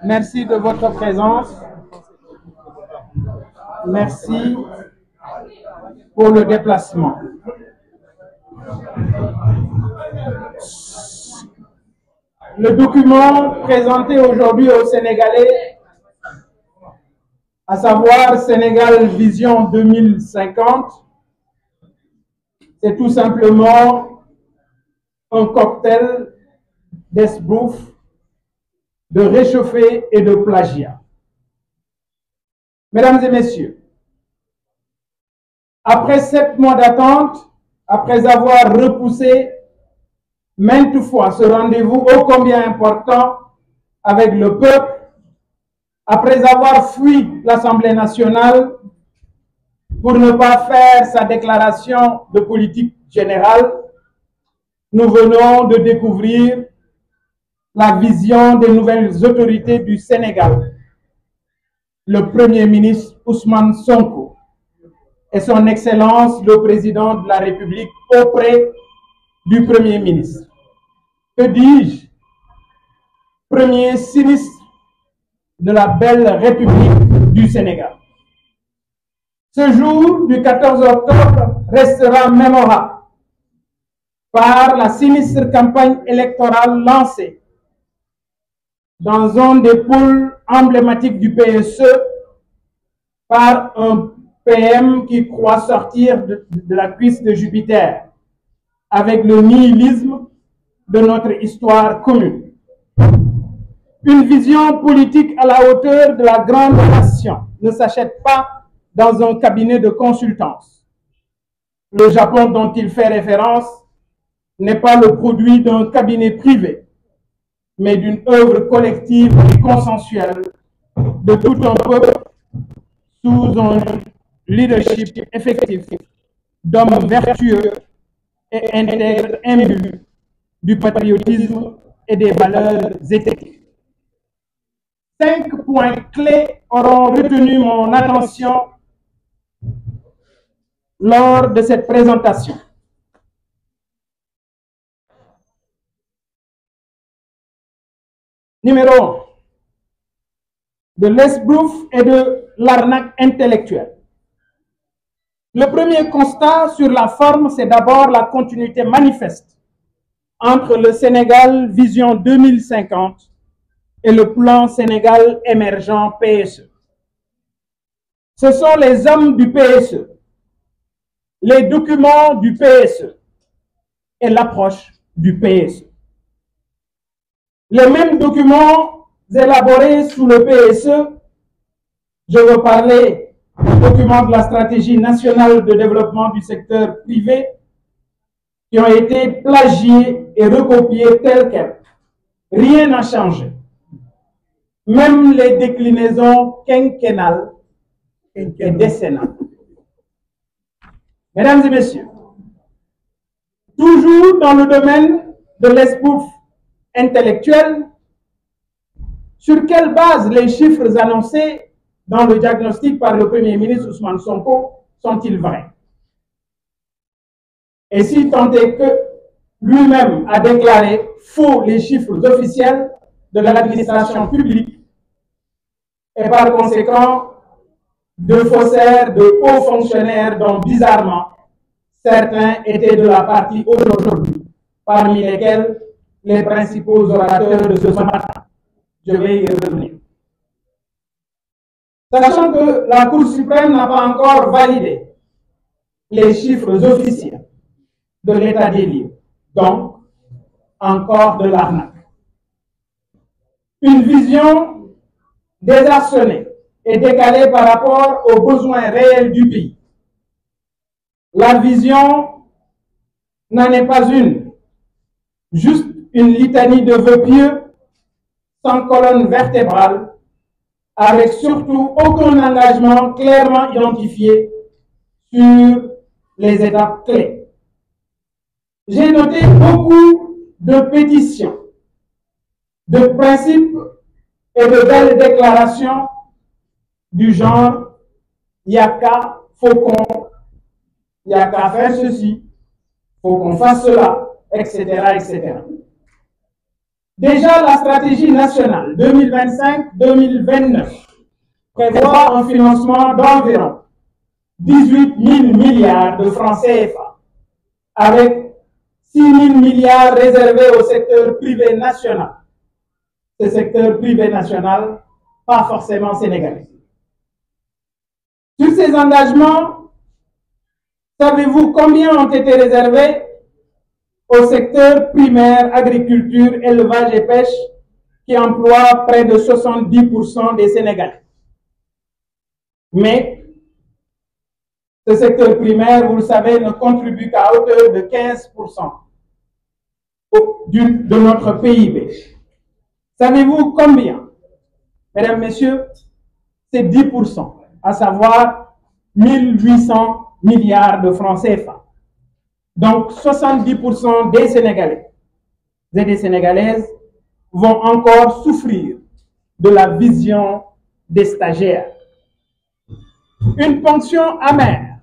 Merci de votre présence. Merci pour le déplacement. Le document présenté aujourd'hui aux Sénégalais, à savoir Sénégal Vision 2050, c'est tout simplement un cocktail d'esbrouf, de réchauffé et de plagiat. Mesdames et messieurs, après 7 mois d'attente, après avoir repoussé maintes fois ce rendez-vous ô combien important avec le peuple, après avoir fui l'Assemblée nationale pour ne pas faire sa déclaration de politique générale, nous venons de découvrir la vision des nouvelles autorités du Sénégal, le Premier ministre Ousmane Sonko et son Excellence le Président de la République auprès du Premier ministre. Que dis-je? Premier sinistre de la belle République du Sénégal. Ce jour du 14 octobre restera mémorable par la sinistre campagne électorale lancée dans un des pôles emblématiques du PSE par un PM qui croit sortir de la cuisse de Jupiter avec le nihilisme de notre histoire commune. Une vision politique à la hauteur de la grande nation ne s'achète pas dans un cabinet de consultance. Le Japon dont il fait référence n'est pas le produit d'un cabinet privé, mais d'une œuvre collective et consensuelle de tout un peuple sous un leadership effectif d'hommes vertueux et intègres imbus du patriotisme et des valeurs éthiques. 5 points clés auront retenu mon attention lors de cette présentation. Numéro 1, de l'esbrouf et de l'arnaque intellectuelle. Le premier constat sur la forme, c'est d'abord la continuité manifeste entre le Sénégal Vision 2050 et le plan Sénégal émergent PSE. Ce sont les hommes du PSE, les documents du PSE et l'approche du PSE. Les mêmes documents élaborés sous le PSE, je veux parler du document de la stratégie nationale de développement du secteur privé, qui ont été plagiés et recopiés tels quels. Rien n'a changé. Même les déclinaisons quinquennales et décennales. Mesdames et messieurs, toujours dans le domaine de l'esbrouf intellectuel, sur quelle base les chiffres annoncés dans le diagnostic par le Premier ministre Ousmane Sonko sont-ils vrais? Et si tant est que lui-même a déclaré faux les chiffres officiels de l'administration publique et par conséquent de faussaires, de hauts fonctionnaires dont bizarrement certains étaient de la partie aujourd'hui, parmi lesquels les principaux orateurs de ce matin. Je vais y revenir. Sachant que la Cour suprême n'a pas encore validé les chiffres officiels de l'état des lieux, donc encore de l'arnaque. Une vision désarçonnée et décalée par rapport aux besoins réels du pays. La vision n'en est pas une, juste une litanie de vœux pieux sans colonne vertébrale, avec surtout aucun engagement clairement identifié sur les étapes clés. J'ai noté beaucoup de pétitions, de principes et de belles déclarations du genre « il n'y a qu'à, faut qu'on, il n'y a qu'à faire ceci, faut qu'on fasse cela, etc., etc. » Déjà, la stratégie nationale 2025-2029 prévoit un financement d'environ 18 000 milliards de francs CFA, avec 6 000 milliards réservés au secteur privé national. Ce secteur privé national, pas forcément sénégalais. Sur ces engagements, savez-vous combien ont été réservés au secteur primaire, agriculture, élevage et pêche, qui emploie près de 70% des Sénégalais? Mais ce secteur primaire, vous le savez, ne contribue qu'à hauteur de 15% de notre PIB. Savez-vous combien? Mesdames, Messieurs, c'est 10%, à savoir 1800 milliards de francs CFA. Donc 70% des Sénégalais et des Sénégalaises vont encore souffrir de la vision des stagiaires. Une ponction amère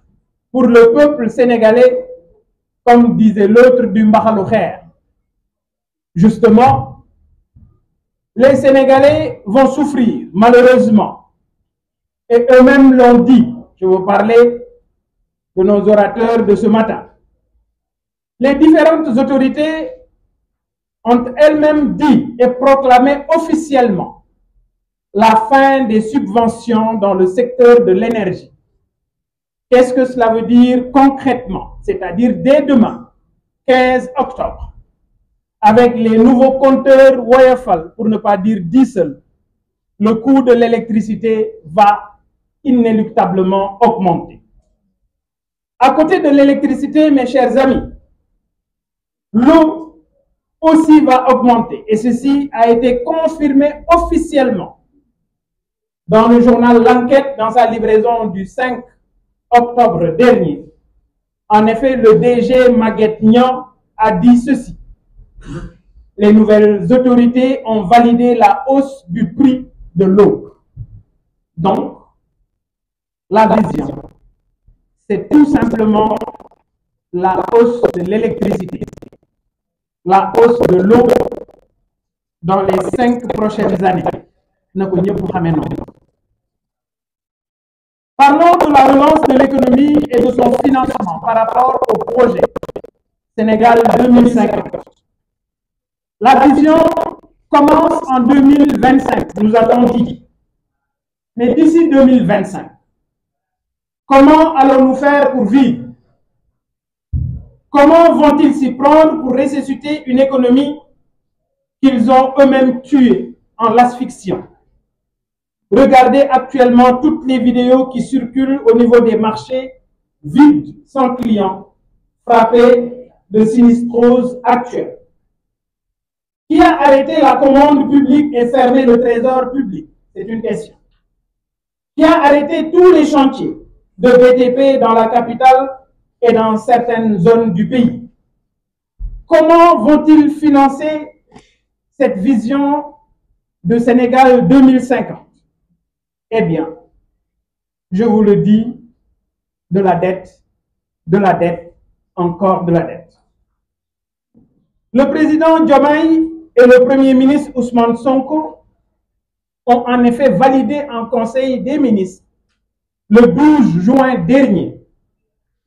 pour le peuple sénégalais, comme disait l'autre du Mbahalouher. Justement, les Sénégalais vont souffrir, malheureusement. Et eux-mêmes l'ont dit. Je veux parler de nos orateurs de ce matin. Les différentes autorités ont elles-mêmes dit et proclamé officiellement la fin des subventions dans le secteur de l'énergie. Qu'est-ce que cela veut dire concrètement? C'est-à-dire dès demain, 15 octobre, avec les nouveaux compteurs Woyofal, pour ne pas dire diesel, le coût de l'électricité va inéluctablement augmenter. À côté de l'électricité, mes chers amis, l'eau aussi va augmenter. Et ceci a été confirmé officiellement dans le journal L'Enquête, dans sa livraison du 5 octobre dernier. En effet, le DG Maguette Niang a dit ceci. Les nouvelles autorités ont validé la hausse du prix de l'eau. Donc, la vision, c'est tout simplement la hausse de l'électricité, la hausse de l'eau dans les 5 prochaines années. Parlons de la relance de l'économie et de son financement par rapport au projet Sénégal 2050. La vision commence en 2025, nous avons dit. Mais d'ici 2025, comment allons-nous faire pour vivre? Comment vont-ils s'y prendre pour ressusciter une économie qu'ils ont eux-mêmes tuée en l'asphyxiant? Regardez actuellement toutes les vidéos qui circulent au niveau des marchés vides, sans clients, frappés de sinistrose actuelle. Qui a arrêté la commande publique et fermé le trésor public? C'est une question. Qui a arrêté tous les chantiers de BTP dans la capitale et dans certaines zones du pays? Comment vont-ils financer cette vision de Sénégal 2050? Eh bien, je vous le dis, de la dette, encore de la dette. Le président Diomaye et le premier ministre Ousmane Sonko ont en effet validé en Conseil des ministres le 12 juin dernier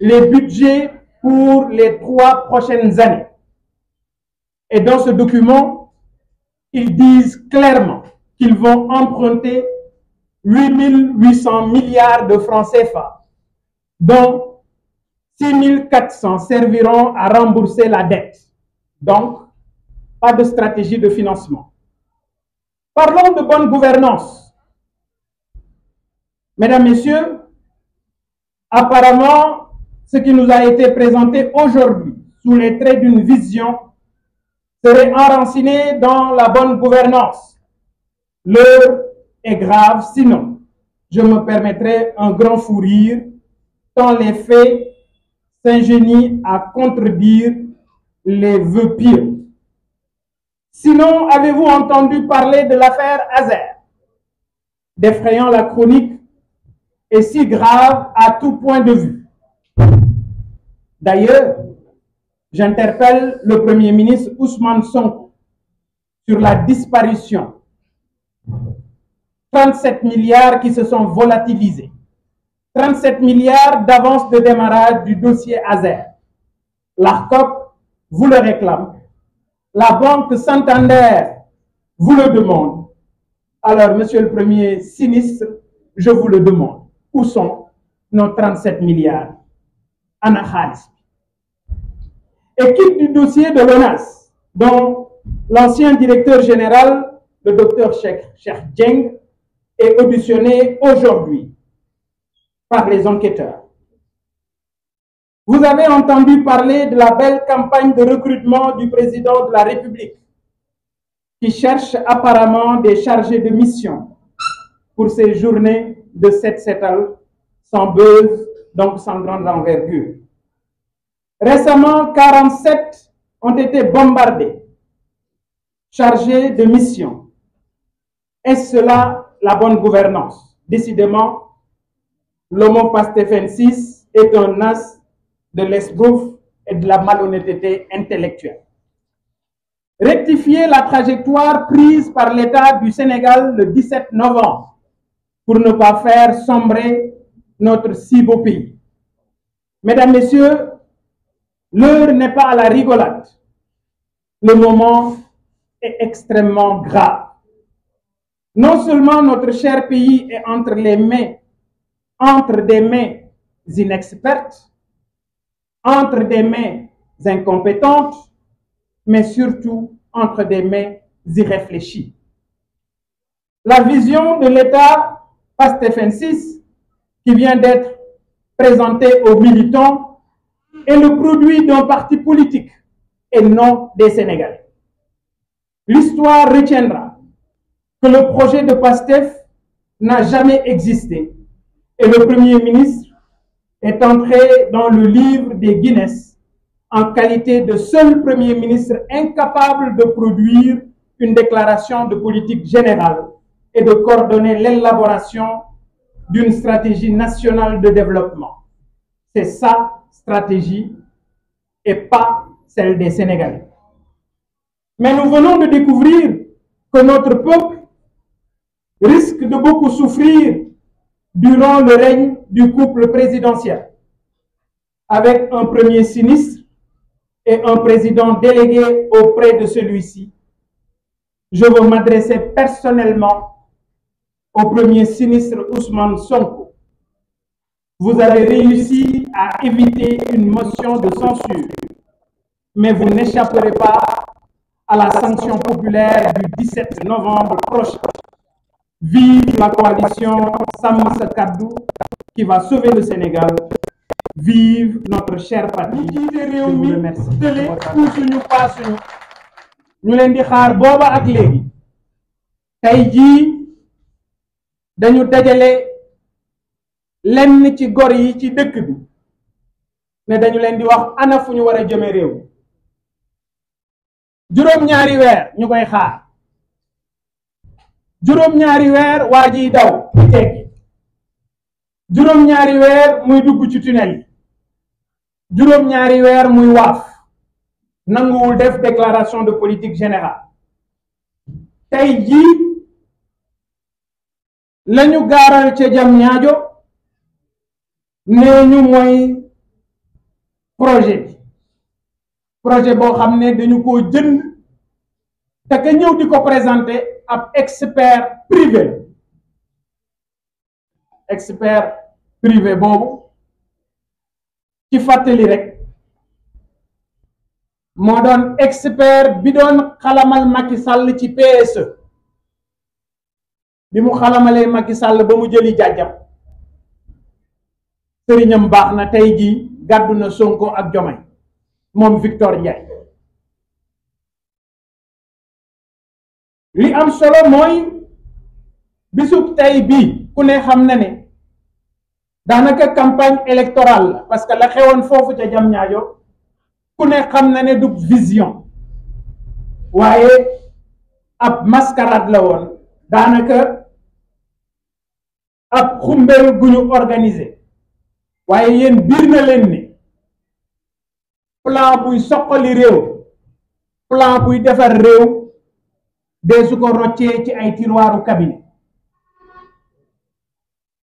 les budgets pour les 3 prochaines années. Et dans ce document, ils disent clairement qu'ils vont emprunter 8 800 milliards de francs CFA, dont 6 400 serviront à rembourser la dette. Donc, pas de stratégie de financement. Parlons de bonne gouvernance. Mesdames, Messieurs, apparemment, ce qui nous a été présenté aujourd'hui, sous les traits d'une vision, serait enraciné dans la bonne gouvernance. L'heure est grave, sinon, je me permettrai un grand fou rire, tant les faits s'ingénient à contredire les vœux pieux. Sinon, avez-vous entendu parler de l'affaire Azer, d'effrayant la chronique et si grave à tout point de vue? D'ailleurs, j'interpelle le Premier ministre Ousmane Sonko sur la disparition. 37 milliards qui se sont volatilisés. 37 milliards d'avance de démarrage du dossier Azer. L'ARCOP vous le réclame. La Banque Santander vous le demande. Alors, Monsieur le Premier sinistre, je vous le demande. Où sont nos 37 milliards? Ana Khalis. Équipe du dossier de l'ONAS, dont l'ancien directeur général, le docteur Cheikh Dieng, est auditionné aujourd'hui par les enquêteurs. Vous avez entendu parler de la belle campagne de recrutement du président de la République qui cherche apparemment des chargés de mission pour ces journées de set-setal sans buzz, donc sans grande envergure. Récemment, 47 ont été bombardés, chargés de mission. Est-ce cela la bonne gouvernance? Décidément, l'homo pastefensis est un as de l'esbrouf et de la malhonnêteté intellectuelle. Rectifier la trajectoire prise par l'État du Sénégal le 17 novembre pour ne pas faire sombrer notre si beau pays. Mesdames, Messieurs, l'heure n'est pas à la rigolade. Le moment est extrêmement grave. Non seulement notre cher pays est entre des mains inexpertes, entre des mains incompétentes, mais surtout entre des mains irréfléchies. La vision de l'État pastefensis qui vient d'être présentée aux militants est le produit d'un parti politique et non des Sénégalais. L'histoire retiendra que le projet de PASTEF n'a jamais existé et le Premier ministre est entré dans le livre des Guinness en qualité de seul Premier ministre incapable de produire une déclaration de politique générale et de coordonner l'élaboration d'une stratégie nationale de développement. C'est sa stratégie et pas celle des Sénégalais. Mais nous venons de découvrir que notre peuple risque de beaucoup souffrir durant le règne du couple présidentiel, avec un premier sinistre et un président délégué auprès de celui-ci. Je veux m'adresser personnellement au premier sinistre Ousmane Sonko. Vous avez réussi à éviter une motion de censure, mais vous n'échapperez pas à la sanction populaire du 17 novembre prochain. Vive la coalition Samm Sa Kaddu qui va sauver le Sénégal. Vive notre cher patrie. Je vous remercie. ñu leen di xaar booba ak léegi tey jii dañu dajale lenn ci gor yi ci dëkk bi ne dañu leen di wax ana fu ñu war a jëme réew juróom-ñaari weer ñu koy xaar juróom-ñaari weer waa jiy daw di tekki juróom-ñaari weer muy dugg ci tunnel yi juróom-ñaari weer muy waaf nanguwul def déclaration de politique générale tey jii lañu gaaral ca Diamniadio nee ñu mooy projet boo xam ne dañu ko jënd te ka ñëw di ko présenter ab expert privé boobu ci fàttali rek moo doon expert bi doon xalamal Macky Sall ci PSE bi mu xalamalee Macky Sall ba mu jëli jàjjam sëriñam baax na tey jii gàddu na Sonko ak Diomaye moom Victor Ndiaye li am solo mooy bisub tey bii ku ne xam na ne daanaka campagne électorale la parce que la xewoon foofu ca Diamniadio ku ne xam na ne du vision waaye ab mascarade la woon daanaka ab xumbeel gu ñu organisé waaye yéen biir na leen ne plan buy soqali réew plan buy defar réew dee su ko roccee ci ay tiroiru cabinet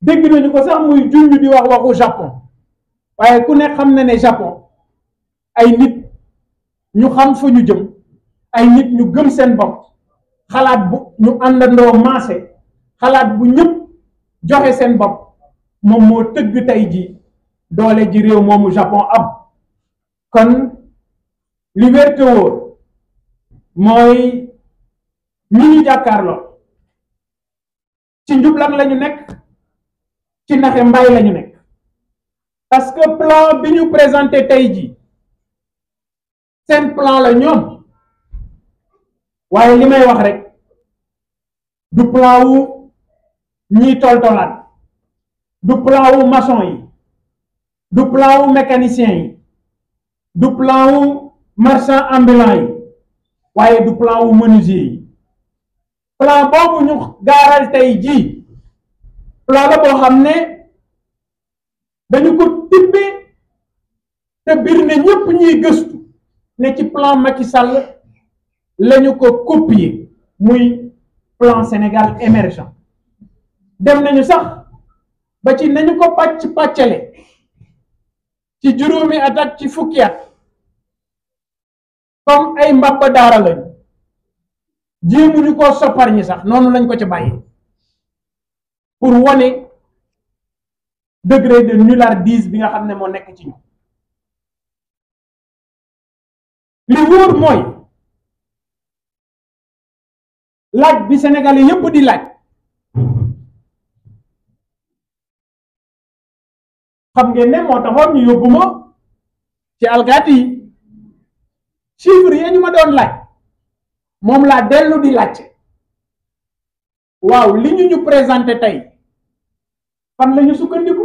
dégg nañu ko sax muy junj di wax waxu Japon waaye ku ne xam na ne Japon ay nit ñu xam fa ñu jëm ay nit ñu gëm seen bopp xalaat bu ñu àndandoo maase xalaat bu ñëpp joxe seen bopp moom moo tëgg tey ji doole ji réew moomu Japon am kon li wér te wóor mooy ñi ñu jàkkaarloo ci njublan la ñu nekk ci naxe mbay la ñu nekk parce que plan bi ñu présenté tey ji seen plan la ñoom waaye li may wax rek du plan wu ñiy toltolaan du plan wu maçon yi du plan wu mécanicien yi du plan wu marchand ambulant yi waaye du plan wu menuisier yi plan boobu ñu gaaral tey jii plan la boo xam ne dañu ko tibbee te biir ne ñëpp ñuy gëstu ne ci plan Macky Sall lañu ko copier muy plan Sénégal émergent dem nañu sax ba ci nañu ko pàccale ci juróomi at ak ci fukki at comme ay mbàbba daara lañu jéemuñu ko soppar ñi sax noonu lañ ko ca bàyyi pour wane degré de nullardise bi nga xam ne moo nekk ci ñu li wóor mooy laaj bi Sénégalais yépp di laaj xam ngeen ne moo taxoon ñu yóbbu ma ci alkaati yi chiffre yi ñu ma doon laaj moom laa dellu di laajte waaw li ñu présenté tey fan la ñu sukkandiku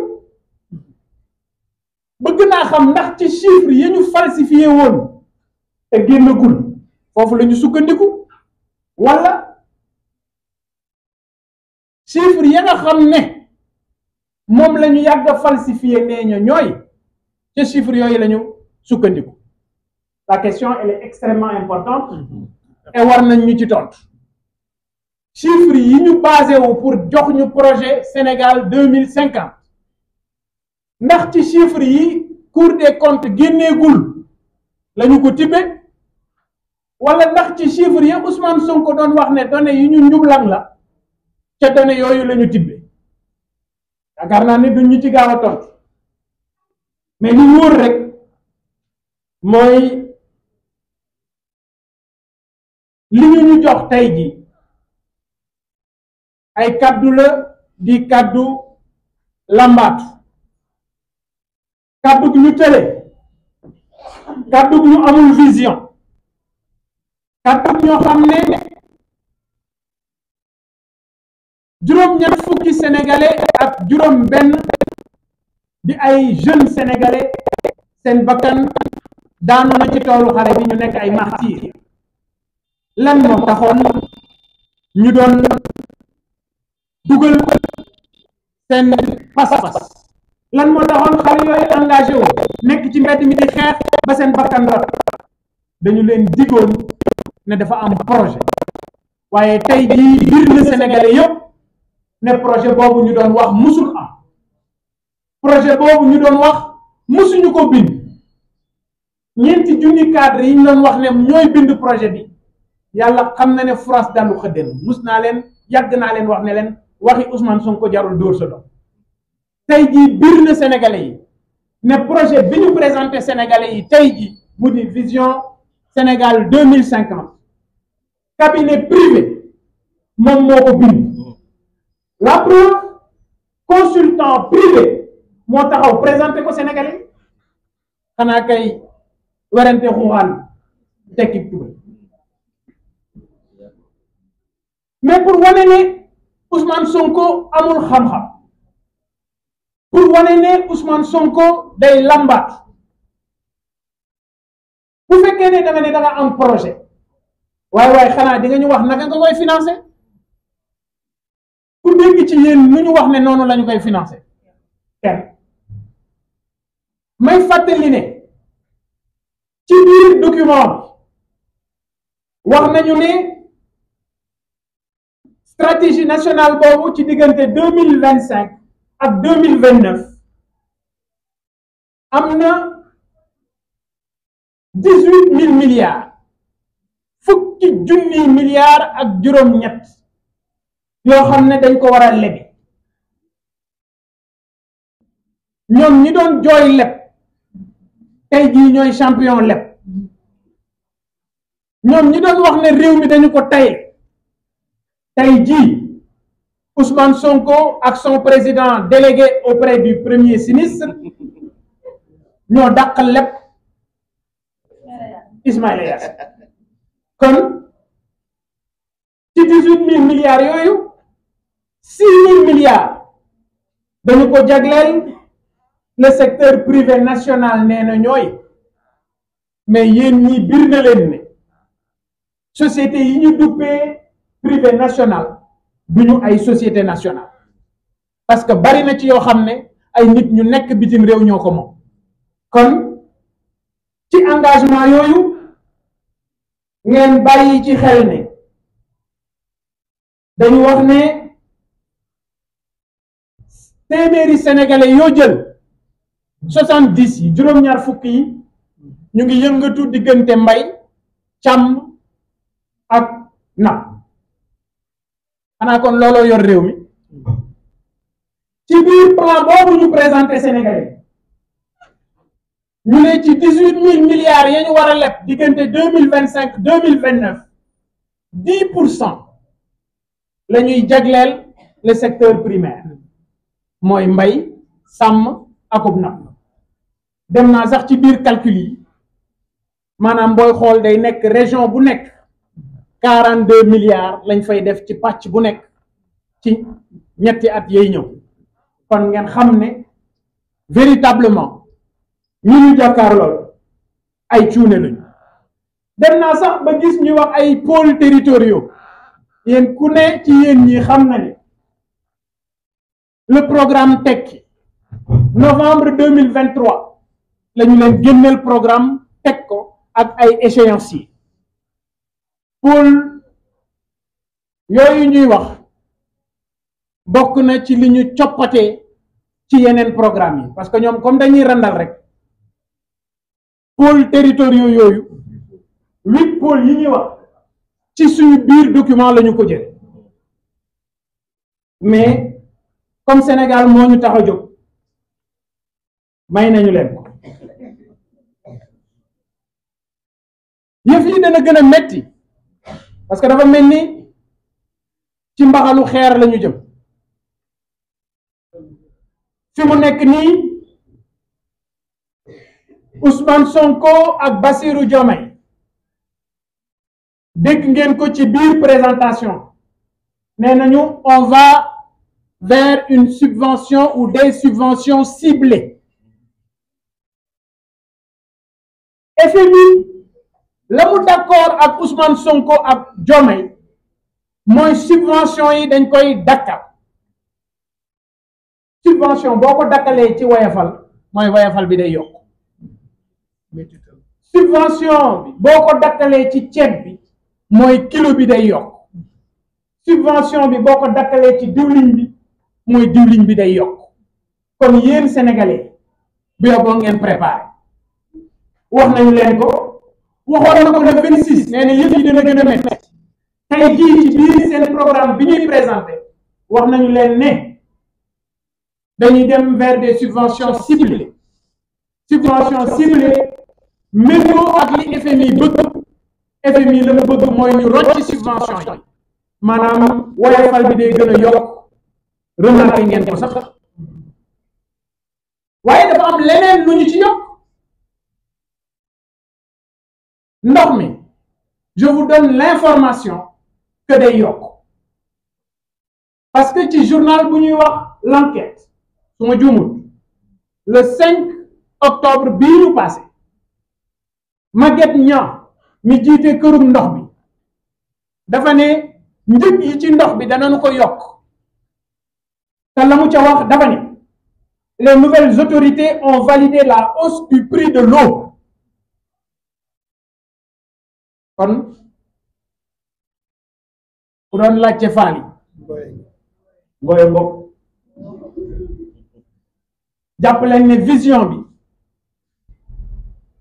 bëgg naa xam ndax ci chiffre yi ñu falsifié woon te génnagul foofu la ñu sukkandiku wala chiffre ya nga xam ne moom la ñu yàgg a falsifié nee ñooy ci chiffre yooyu la ñu sukkandiku la question elle est extrêmement importante et war nañ ñu ci tontu chiffre yi ñu basé wu pour jox ñu projet Sénégal 2050 ndax ci chiffre yi Cour des comptes génneegul la ñu ko tibbee wala ndax ci chiffre yi Ousmane Sonko doon wax ne données yi ñu njublan la ca données yooyu la ñu tibbee yaakaar naa ne duñ ñu ci gaaw a tontu mais li wóor rek mooy li ñu jox tey ji ay kaddu la di kaddu lambaatu kaddu gi ñu tële kaddu gi ñu amul vision kaddu gi ñoo xam ne juróom-ñett fukki sénégalais ak juróom benn di ay jeunes sénégalais seen bakkan daanu na ci toolu xare bi ñu nekk ay martyrs lan moo taxoon ñu doon dugal seen pas-pas lan moo taxoon xale yooyu engagé wu nekk ci mbedd mi di xeex ba seen bakkan rot dañu leen digoon ne dafa am projet waaye tey jii biir na Sénégalais yépp ne projet boobu ñu doon wax musul am projet boobu ñu doon wax musuñu ko bind ñeenti junni cadre yi ñu doon wax ne ñooy bind projet bi yàlla xam na ne France dalu xëddeen mus naa leen yàgg naa leen wax ne leen waxi Ousmane Sonko jarul dóor sa doom tey jii biir na Sénégalais yi ne projet bi ñu présenté Sénégalais yi tey jii mu di vision Sénégal 2050 cabinet privé moom moo ko bind la preuve consultant privé moo taxaw présenté ko Sénégalais xanaa kay werante xuuxaan tekki tuba mais pour wane ne Ousmane Sonko amul xam-xam pour wane ne Ousmane Sonko day lambaat bu fekkee ne da nga am projet waaye xanaa di nga ñu wax naka nga koy financer ku dégg ci yéen nu ñu wax ne noonu la ñu koy financer kenn may fàttali ne ci biir document bi wax nañu ne stratégie nationale boobu ci diggante 2025 ak 2029 am na 18 000 milliards fukki junni milliards ak juróom-ñett yoo xam ne dañ ko war a lebi ñoom ñi doon jooy leb tey jii ñooy champion leb ñoom ñi doon wax ne réew mi dañu ko taye tey jii Ousmane Sonko ak son président délégué auprès du premier ministre ñoo dàq leb Ismaïla Yassine kon ci 18 000 milliards yooyu 6 000 milliards dañu ko jagleel le secteur privé national nee na ñooy mais yéen ñi bir na leen ne société yi ñu duppee privé national duñu ay société nationale parce que bari na ci yoo xam ne ay nit ñu nekk bitim réew ñoo ko moom kon ci engagement yooyu ngeen bàyyi ci xel ne dañu wax ne téeméeri sénégalais yoo jël 70 yi juróom-ñaar fukk yi ñu ngi yëngatu diggante mbay càmm ak napp xanaa kon looloo yor réew mi ci biir plan boobu ñu présenté sénégalais ñu ne ci 18 000 milliards ya ñu war a leb diggante 2025 2029 10% la ñuy jagleel le secteur primaire mooy mbay sàmm akub napp dem naa sax ci biir calcul yi maanaam booy xool day nekk région bu nekk 42 milliards lañ fay def ci pàcc bu nekk ci ñetti at yay ñëw kon ngeen xam ne véritablement ñi ñu jàkkaar lool ay cuune lañu dem naa sax ba gis ñu wax ay pôles territoriaux yéen ku ne ci yéen ñi xam na ne le programme Tekki novembre 2023 la ñu leen génneel programme teg ko ak ay échéanciers pôle yooyu ñuy wax bokk na ci li ñu coppatee ci yeneen programme yi parce que ñoom comme dañuy randal rek pôle territoriaux yooyu 8 pôles yi ñuy wax ci suñu biir document la ñu ko jël mais comme Sénégal moo ñu tax a jóg may nañu leen ko yëf yi dana gën a metti parce que dafa mel ni ci mbaxalu xeer la ñu jëm fi mu nekk nii Ousmane Sonko ak Bassirou Diomaye dégg ngeen ko ci biir présentation nee nañu on va vers une subvention ou des subventions ciblées FMI la mu d'accord ak Ousmane Sonko ak Diomaye mooy subvention yi dañ koy dakkal subvention boo ko dakkalee ci woyafal mooy woyafal bi day yokk subvention bi boo ko dakkalee ci ceeb bi mooy kilo bi day yokk subvention bi boo ko dakkalee ci diwlin bi mooy diwlin bi day yokk kon yéen sénégalais bi yoboo ngeen préparé wax nañu leen ko waxoon na ko le 26 nee na yëf yi dina gën a métti tey jii ci biir seen programme bi ñuy présenté wax nañu leen ne dañuy dem vers des subventions ciblées méngoo ak li FMI bëgg FMI la mu bëgg mooy ñu rocc subvention yi maanaam woyofal bi day gën a yokk remarqué ngeen ko sax waaye dafa am leneen lu ñu ci yokk ndox mi je vous donne l'information que day yokk parce que ci journal bu ñuy wax l'enquête su ma juumul le 5 octobre bii ñu passé Maguette Niang mi jiite kërum ndox bi dafa ne njëg yi ci ndox bi danañu ko yokk te la mu ca wax dafa ne les nouvelles autorités ont validé la hausse du prix de l'eau kon ku doon laajte faal yi Ngoye Ngok jàpp leen ne vision bi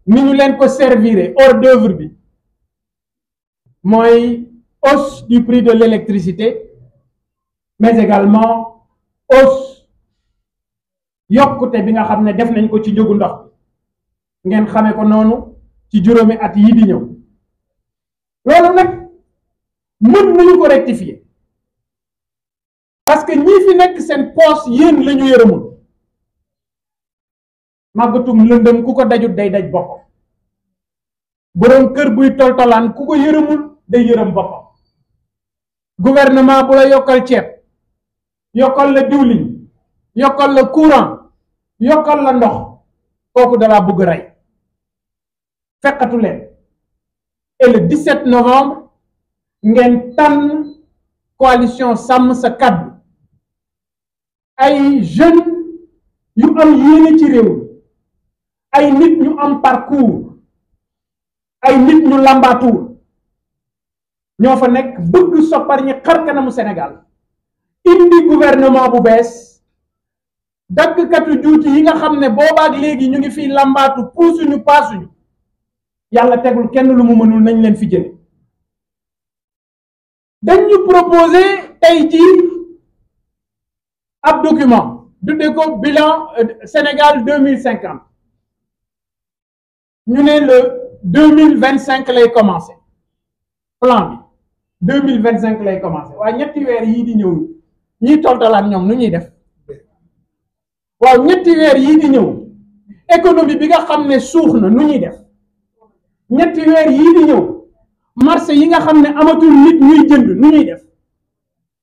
ni ñu leen ko servir hors d'œuvre bi mooy hausse du prix de l'électricité mais également hausse yokkute bi nga xam ne def nañ ko ci njëgu ndox bi ngeen xamee ko noonu ci juróomi at yi di ñëw loolu nag mën nañu ko rectifier parce que ñi fi nekk seen poche yéen la ñu yërëmul màggatum lëndëm ku ko dajut day daj boppam boroom kër buy toltolaan ku ko yërëmul day yërëm boppam gouvernement bu la yokkal ceeb yokkal la diwlin yokkal la courant yokkal la ndox kooku dalaa bëgg rey fekkatu leen et le 17 novembre ngeen tànn coalition sàmm sa kàddu ay jeunes yu am yéene ci réew ay nit ñu am parcours ay nit ñu làmbaatuwul ñoo fa nekk bëgg soppar ñi xar kanamu Sénégal indi gouvernement bu bees daggkatu juuti yi nga xam ne boobaak léegi ñu ngi fiy làmbaatu puusuñu paasuñu yàlla tegul kenn lu mu mënul nañ leen fi jële dañu proposer tey jii ab document tudde ko bilan Sénégal 2050 ñu ne le 2025 lay commencé plan bi 2025 lay commencé waaye ñetti weer yii di ñëw ñiy toltalaan ñoom nu ñuy def waaw ñetti weer yii di ñëw économie bi nga xam ne suux na nu ñuy def ñetti weer yii di ñëw marché yi nga xam ne amatul nit ñuy jënd nu ñuy def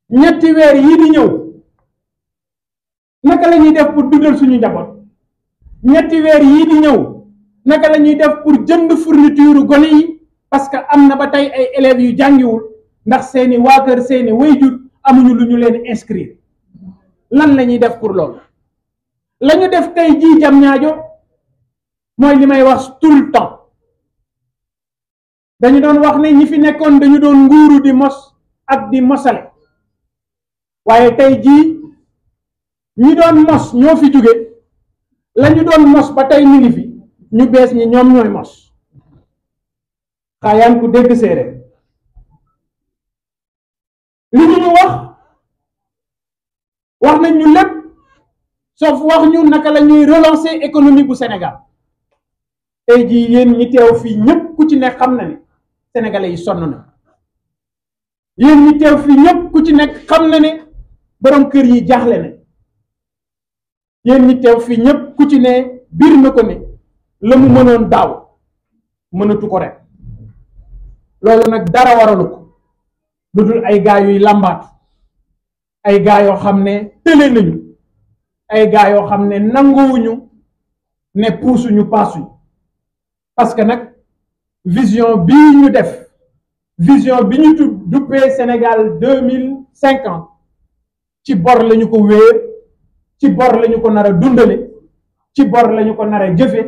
ñetti weer yii di ñëw naka la ñuy def pour dundal suñu njaboot ñetti weer yii di ñëw naka la ñuy def pour jënd fourniture gone yi parce que am na ba tey ay élèves yu jàngiwul ndax seeni waa kër seeni waajur amuñu lu ñu leen inscrire lan la ñuy def pour loolu la ñu def tey jii jam ñaajo mooy li may wax tout le temps dañu doon wax ne ñi fi nekkoon dañu doon nguuru di mos ak di mosale waaye tey jii ñi doon mos ñoo fi jóge la ñu doon mos ba tey mi ngi fi ñu bees ñi ñoom ñooy mos xaayaan ku dégg séeréer li ñu wax nañ ñu lépp sauf wax ñu naka la ñuy relancer économie bu Sénégal tey jii yéen ñi teew fii ñëpp ku ci nekk xam na ne sénégalais yi sonn na yéen ñi teew fii ñëpp ku ci nekk xam na ne borom kër yi jaaxle na yéen ñi teew fii ñëpp ku ci ne biir na ko ne la mu mënoon daaw mënatu ko ren loolu nag dara waralu ko lu dul ay gaa yuy làmbaatu ay gaa yoo xam ne tële nañu ay gaa yoo xam ne nanguwuñu ne puusuñu paasuñu parce que nag vision bii ñu def vision bi ñu duppee Sénégal 2050 ci bor lañu ko wéer ci bor lañu ko nar a dundale ci bor lañu ko nar a jëfe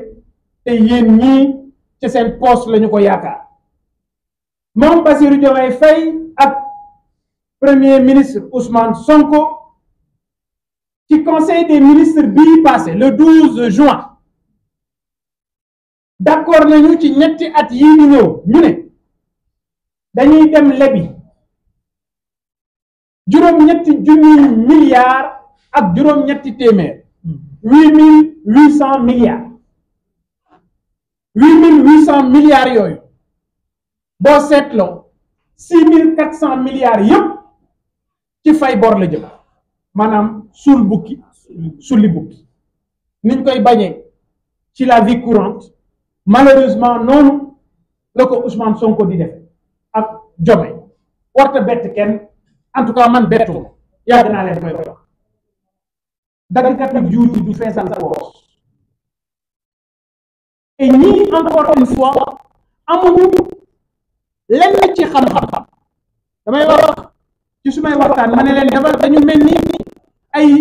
te yéen ñii ci seen poste lañu ko yaakaar moom Bassirou Diomaye Faye ak premier ministre Ousmane Sonko ci conseil des ministres bii passé le 12 juin d'accord nañu ci ñetti at yii di ñëw ñu ne dañuy dem lebi juróom-ñetti junniy milliards ak juróom-ñetti téeméer 8800 milliards 8800 milliards yooyu boo seetloo 6400 milliards yëpp ci fay bor la jëm maanaam suul bukki sulli bukki niñ koy bañee ci la vie courante malheureusement noonu la ko Ousmane Sonko di def ak Diomaye warta bett kenn en tout cas man bettu yàgg naa leen koy wax daggkat ak juuti du feesal sa poos et ñii encore une fois amuñu lenn ci xam-xam damay wax ci sumay waxtaan ma ne leen dafa dañu mel ni ay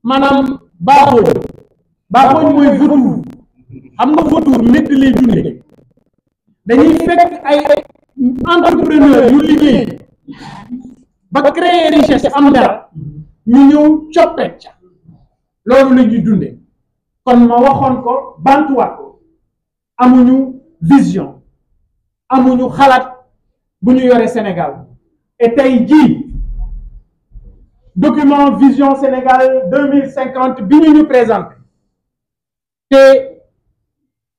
maanaam baaxooñ mooy vautour xam nga vautour métti lay dunde dañuy fekk ay entrepreneur yu liggéey ba créer richesse am dara ñu ñëw coppet ca loolu la ñuy dunde kon ma waxoon ko bantuwaat ko amuñu vision amuñu xalaat bu ñu yore Sénégal et tey jii document vision Sénégal 2050 bi ñu présenté te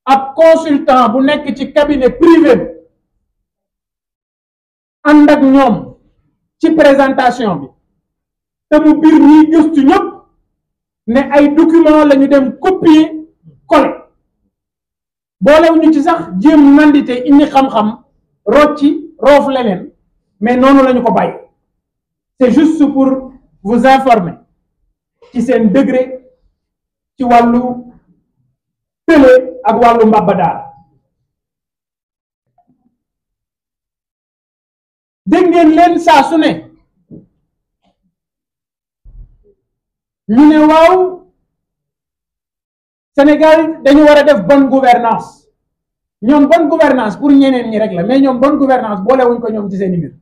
ab consultant bu nekk ci cabinet privé ànd ak ñoom ci présentation bi te mu biir ñiy gëstu ñëpp ne ay document la ñu dem copier coller boolewuñu ci sax jéem nandite indi xam-xam rocci roof leneen mais noonu la ñu ko bàyyi. C'est juste pour vous informer ci seen degré ci wàllu télé ak wàllu mbabadaar. dégg ngeen leen saa su ne ñu ne waaw Sénégal dañu war a def bonne gouvernance ñoom bonne gouvernance pour ñeneen ñi rek la mais ñoom bonne gouvernance boolewuñ ko ñoom ci seen mbir.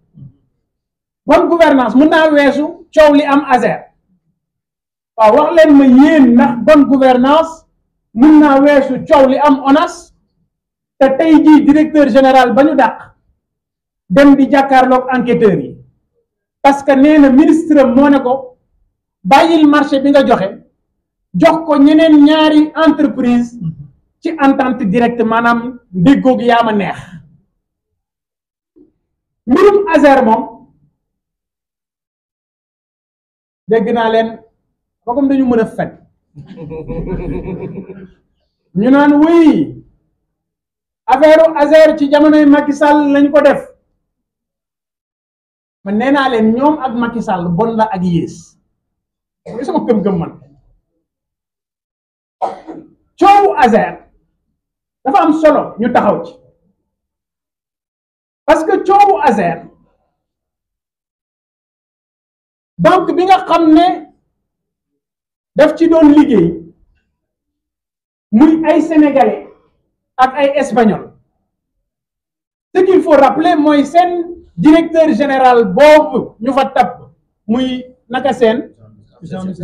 bonne gouvernance mën naa weesu coow li am Azer waaw wax leen ma yéen ndax bonne gouvernance mën naa weesu coow li am ONAS te tey jii directeur général ba ñu dàq dem di jàkkaarloog enquêteurs yi parce que nee na ministre moo ne ko bàyyil marché bi nga jox ko ñeneen ñaari entreprise ci entente directe maanaam ndéggoog yaa ma neex. mbirum Azer moom dégg naa leen ba comme dañu mën a fen ñu naan wuy affaire Azer ci jamonoy Macky Sall lañ ko def man nee naa leen ñoom ak Macky Sall bon la ak yées mooy sama gëm-gëm man. coowu Azer dafa am solo ñu taxaw ci parce que coowu Azer banque bi nga xam ne daf ci doon liggéey muy ay sénégalais ak ay espagnol ce qu'il faut rappeler mooy seen directeur général boobu ñu fa tabb muy naka seen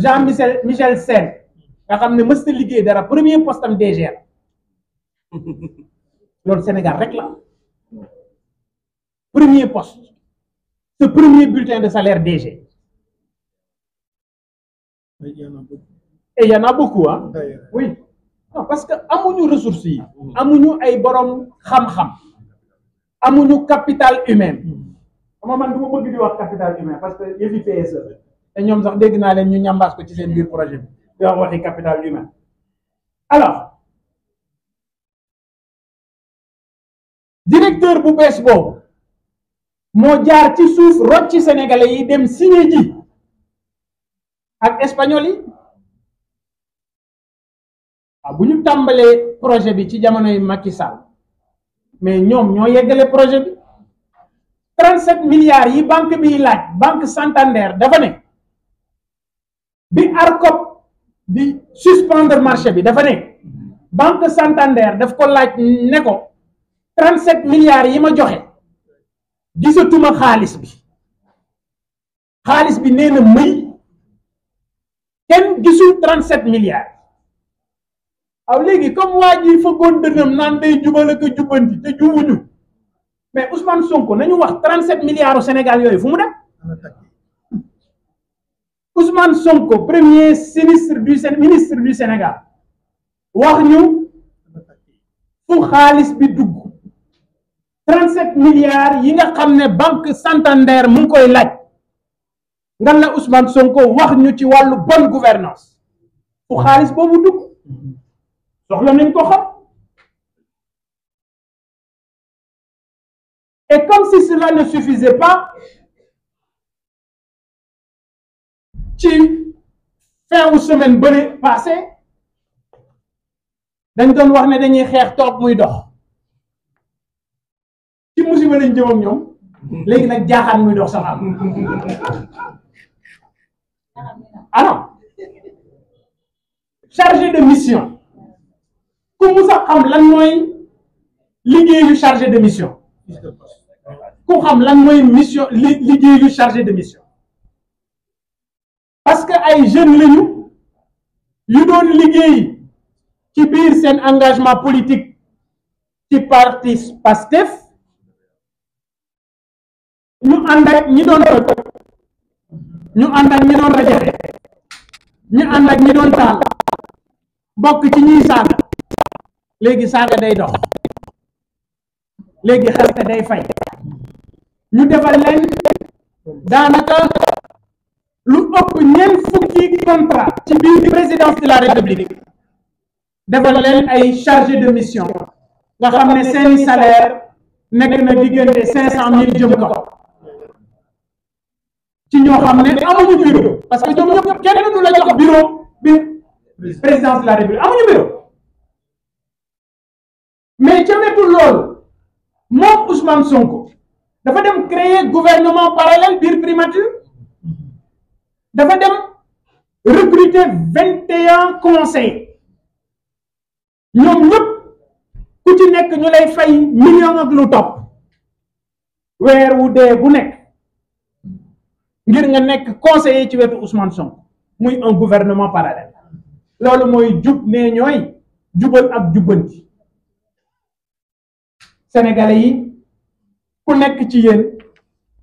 Jean Michel Sène nga xam ne mës na liggéey dara premier poste am DG la loolu Sénégal rek la premier poste ce premier bulletin de salaire DG. Et il y en a beaucoup hein. Oui non parce que amuñu ressources yi amuñu ay borom xam-xam amuñu capital humain xam man du ma bëgg di wax capital humain parce que yëfi PSE te ñoom sax dégg naa leen ñu ñambaas ko ci seen biir projet bi di wax waxi capital humain. Alors directeur bu bees boobu moo jaar ci suuf rocc ci sénégalais yi dem signé ji ak espagnol yi waaw bu ñu tàmbalee projet bi ci jamonoy Macky Sall mais ñoom ñoo yeggale projet bi 37 milliards yi banque bi laaj banque Santander dafa ne bi ARCOP di suspendre marché bi dafa ne banque Santander daf ko laaj ne ko 37 milliards yi ma joxe gisatuma xaalis bi nee na mëy kenn gisul 37 milliards aw léegi comme waa ji fëggoon dënam naan day jubal ak jubbanti te jubuñu mais Ousmane Sonko nañu wax 37 milliards au Sénégal yooyu fu mu dem Ousmane Sonko premier ministre du Sénégal wax ñu fu xaalis bi dugg 37 milliards yi nga xam ne banque Santander mu ngi koy laaj ngan la Ousmane Sonko wax ñu ci wàllu bonne gouvernance fu xaalis boobu dugg soxla nañ ko xam et comme si cela ne suffisait pas ci fin wu semaine bële passé dañ doon wax ne dañuy xeex toog muy dox ci musiba lañ jëm ak ñoom léegi nag jaaxaan muy dox sax am alors chargé de mission ku mu sax xam lan mooy liggéeyu chargé de mission ku xam lan mooy mission liggéeyu chargé de mission parce que ay jeunes lañu yu doon liggéey ci biir seen engagement politique ci parti PASTEF ñu ànd ak ñi doon ñu ànd ak ñi doon rajaxe ñu ànd ak ñi doon taal bokk ci ñiy saaga léegi saaga day dox léegi xaste day fay ñu defal leen daanaka lu ëpp ñeent fukki contrat ci biir présidence de la république defal leen ay chargé de mission nga xam ne seeni salaire nekk na diggante 500 000 jëm kaw ci ñoo xam ne amuñu bureau parce que ñoom ñëpp kenn du la jox bureau bi présidence de la république amuñu bureau mais ca wetu loolu moom Ousmane Sonko dafa dem créer gouvernement parallèle biir primature dafa dem recruter 21 conseillers ñoom ñëpp ku ci nekk ñu lay fay million ak lu topp weer wu dee bu nekk ngir nga nekk conseiller ci wetu Ousmane Sonko muy un gouvernement parallèle loolu mooy jub ne ñooy jubal ak jubbanti sénégalais yi ku nekk ci yéen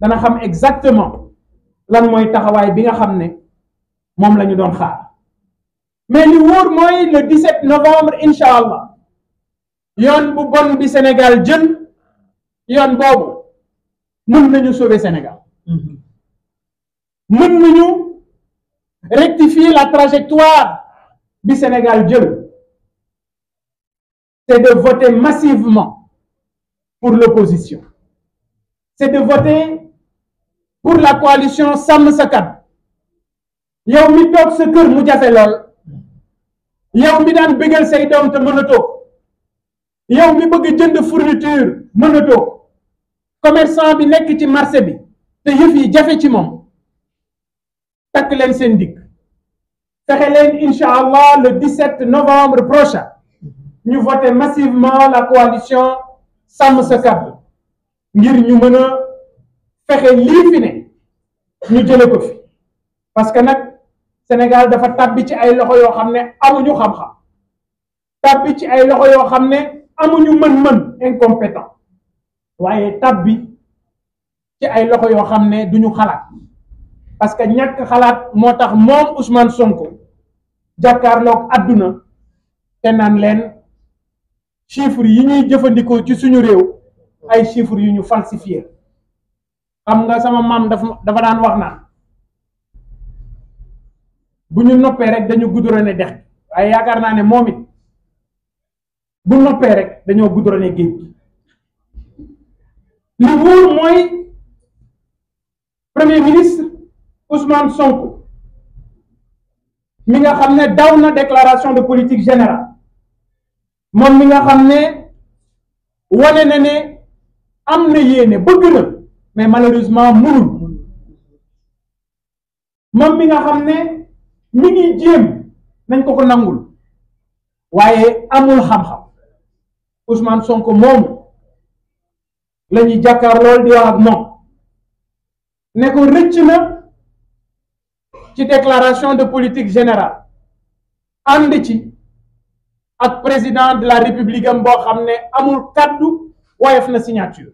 dana xam exactement lan mooy taxawaay bi nga xam ne moom la ñu doon xaar mais li wóor mooy le 17 novembre incha allah yoon bu bon bi Sénégal jël yoon boobu mën nañu sauver Sénégal mën nañu rectifier la trajectoire bi Sénégal jël c'est de voter massivement pour l'opposition c'est de voter pour la coalition Sàmm Sa Kàddu yow mi toog sa kër mu jafe lool yow mi daan bëggal say doom te mënatoo yow mi bëgg jënd fourniture mënatoo commerçant bi nekk ci marché bi te yëf yi jafe ci moom takk leen seen dikk fexe leen incha allah le 17 novembre prochain ñu voter massivement la coalition Sàmm Sa Kàddu ngir ñu mën a fexe lii fi ne ñu jële ko fi parce que nag Sénégal dafa tàbbi ci ay loxo yoo xam ne amuñu xam-xam tàbbi ci ay loxo yoo xam ne amuñu mën-mën incompétent waaye tàbbi ci ay loxo yoo xam ne duñu xalaat parce que ñàkk xalaat moo tax moom Ousmane Sonko jàkkaarloog àdduna te naan leen chiffres yi ñuy jëfandikoo ci suñu réew ay chiffres yu ñu falsifié xam nga sama maam dafa daan wax naan bu ñu noppee rek dañu goudronné dex waaye yaakaar naa ne moom it bu noppee rek dañoo goudronné géej gi li wóor mooy premier ministre Ousmane Sonko mi nga xam ne daw na déclaration de politique générale moom mi nga xam ne wane na ne am na yéene bëgg na mais malheureusement mënul moom mi nga xam ne mi ngi jéem nañ ko nangul waaye amul xam-xam Ousmane Sonko moomu la ñuy jàkkaar lool di wax ak moom ne ko rëcc na ci déclaration de politique générale ànd ci ak président de la république am boo xam ne amul kàddu woyof na signature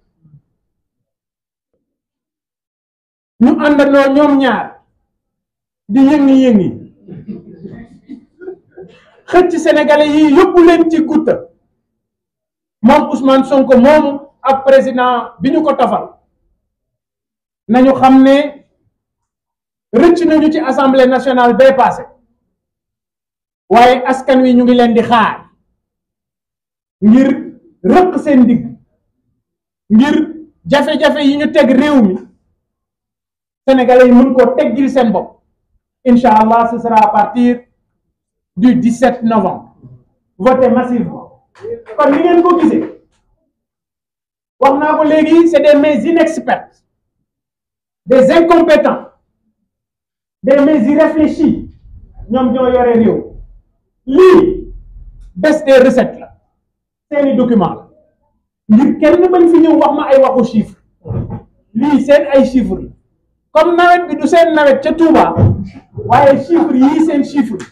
ñu àndandoo ñoom ñaar di yëngi-yëngi xëcc sénégalais yi yóbbu leen ci gutta moom Ousmane Sonko moomu ak président bi ñu ko tofal nañu xam ne rëcc nañu ci assemblée nationale bay passé waaye askan wi ñu ngi leen di xaar ngir rëq seen digg ngir jafe-jafe yi ñu teg réew mi sénégalais yi mën koo teggil seen bopp incha allah ce sera à partir du 17 novembre votez massivement kon ni ngeen ko gisee wax naa ko léegi c'est des mains inexpertes des incompétents des mains irréfléchies ñoom ñoo yore réew lii baisse des recettes la seeni document la ngir kenn bañ fi ñëw wax ma ay waxu chiffre lii seen ay chiffres comme nawet bi du seen nawet ca Touba waaye chiffres yii seen chiffres